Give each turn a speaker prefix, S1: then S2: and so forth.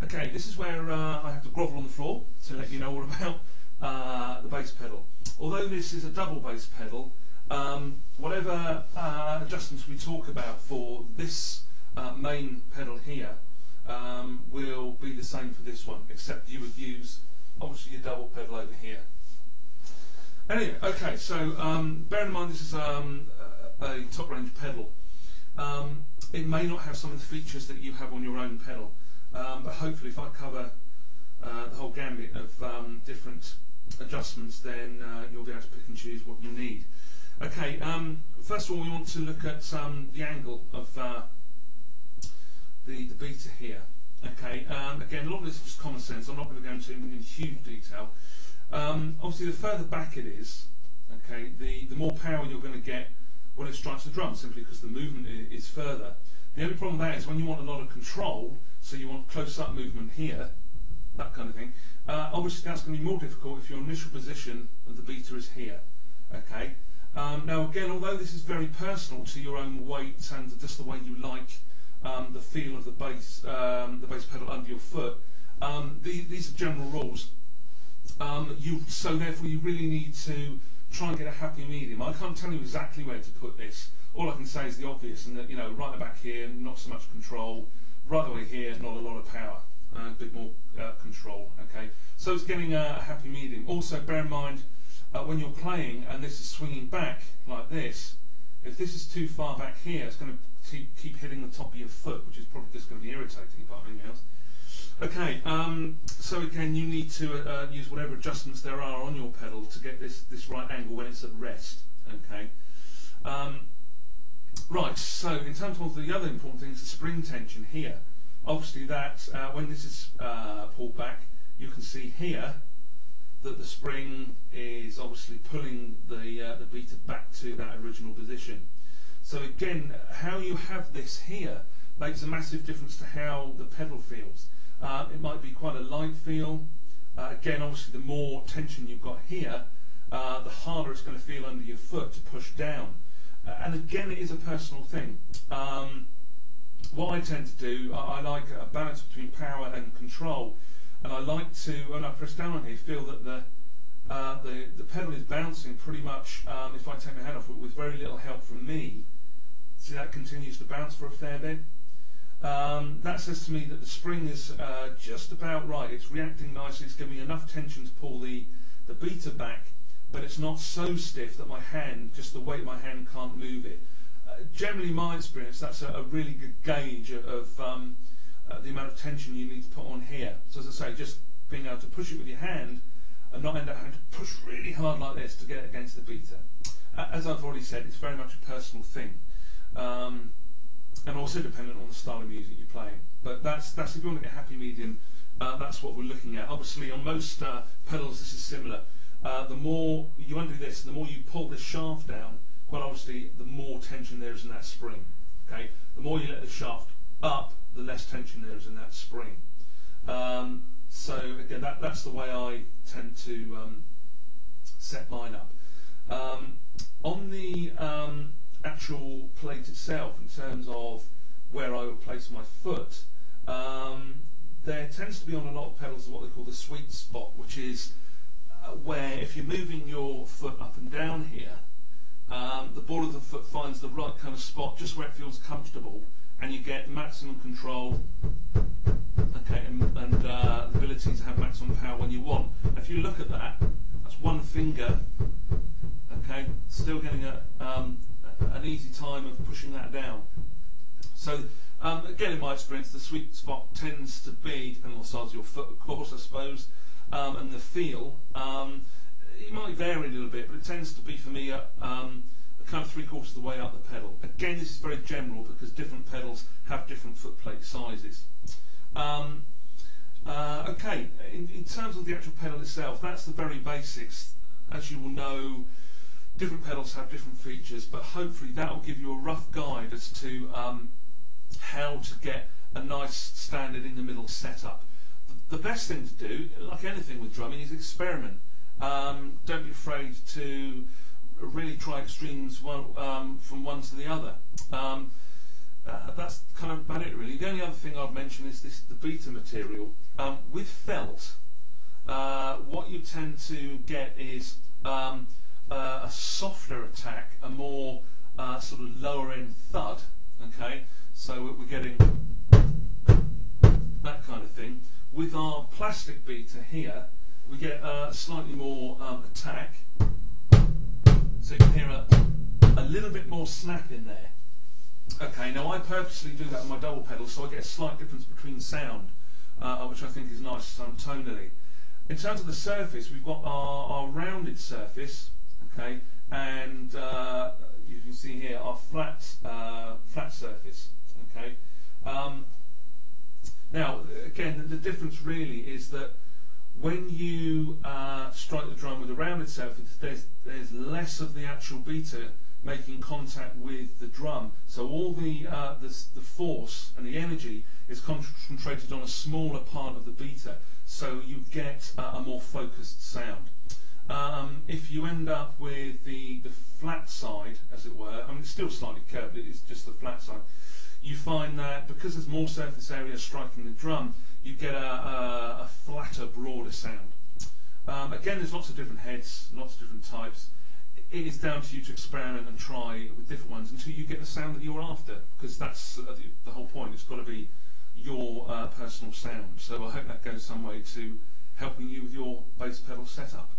S1: Okay, this is where I have to grovel on the floor to let you know all about the bass pedal. Although this is a double bass pedal, whatever adjustments we talk about for this main pedal here will be the same for this one, except you would use obviously your double pedal over here. Anyway, okay, so bear in mind this is a top range pedal. It may not have some of the features that you have on your own pedal, but hopefully if I cover the whole gambit of different adjustments, then you'll be able to pick and choose what you need. Okay, first of all we want to look at the angle of the beta here. Okay, again, a lot of this is just common sense. I'm not going to go into it in huge detail. Obviously, the further back it is, okay, the more power you're going to get when it strikes the drum, simply because the movement is further. The only problem with that is when you want a lot of control, so you want close-up movement here, that kind of thing. Obviously, that's going to be more difficult if your initial position of the beta is here. Okay. Now, again, although this is very personal to your own weight and just the way you like the feel of the bass pedal under your foot, these are general rules. So therefore you really need to try and get a happy medium. I can't tell you exactly where to put this. All I can say is the obvious, and that, you know, right at the back here, not so much control. Right away here, not a lot of power, a bit more control. Okay, so it's getting a happy medium. Also, bear in mind when you're playing and this is swinging back like this, if this is too far back here, it's going to keep hitting the top of your foot, which is probably just going to be irritating, apart from anything else. Okay, so again, you need to use whatever adjustments there are on your pedal to get this right angle when it's at rest. Okay. Right. So in terms of the other important things, the spring tension here. Obviously, that when this is pulled back, you can see here that the spring is obviously pulling the beta back to that original position. So again, how you have this here makes a massive difference to how the pedal feels. It might be quite a light feel. Again, obviously, the more tension you've got here, the harder it's going to feel under your foot to push down. And again, it is a personal thing. What I tend to do, I like a balance between power and control, and I like to, when I press down on here, feel that the pedal is bouncing pretty much. If I take my hand off it with very little help from me, see that continues to bounce for a fair bit. That says to me that the spring is just about right. It's reacting nicely. It's giving me enough tension to pull the beta back, but it's not so stiff that my hand, just the weight of my hand, can't move it. Generally, in my experience, that's a really good gauge of the amount of tension you need to put on here. So as I say, just being able to push it with your hand and not end up having to push really hard like this to get it against the beta. As I've already said, it's very much a personal thing. And also dependent on the style of music you're playing. But that's if you want to get a happy medium, that's what we're looking at. Obviously, on most pedals, this is similar. The more you undo this, the more you pull this shaft down, quite obviously, the more tension there is in that spring. Okay, the more you let the shaft up, the less tension there is in that spring. So again, that's the way I tend to set mine up. On the actual plate itself, in terms of where I would place my foot, there tends to be on a lot of pedals what they call the sweet spot, which is where if you're moving your foot up and down here, the ball of the foot finds the right kind of spot, just where it feels comfortable, and you get maximum control, okay, and the ability to have maximum power when you want. If you look at that, that's one finger, okay, still getting an easy time of pushing that down. So again, in my experience, the sweet spot tends to be, depending on the size of your foot, of course, I suppose, and the feel. It might vary a little bit, but it tends to be for me kind of 3/4 of the way up the pedal. Again, this is very general because different pedals have different foot plate sizes. Okay, in terms of the actual pedal itself, that's the very basics. As you will know, different pedals have different features, but hopefully that will give you a rough guide as to how to get a nice standard in the middle setup. The best thing to do, like anything with drumming, is experiment. Don't be afraid to really try extremes from one to the other. that's kind of about it really. The only other thing I'd mention is the beta material. With felt, what you tend to get is a softer attack, a more sort of lower end thud, okay? So we're getting that kind of thing. With our plastic beta here, we get a slightly more attack, so you can hear a little bit more snap in there. Okay, now I purposely do that on my double pedal, so I get a slight difference between sound, which I think is nice tonally. In terms of the surface, we've got our rounded surface, okay, and you can see here our flat surface, okay. Now, again, the difference really is that when you strike the drum with a rounded surface, there's less of the actual beta making contact with the drum, so all the force and the energy is concentrated on a smaller part of the beta, so you get a more focused sound. If you end up with the flat side, as it were, I mean it's still slightly curved, it's just the flat side, you find that because there's more surface area striking the drum, you get a flatter, broader sound. Again, there's lots of different heads, lots of different types. It is down to you to experiment and try with different ones until you get the sound that you're after, because that's the whole point. It's got to be your personal sound. So I hope that goes some way to helping you with your bass pedal setup.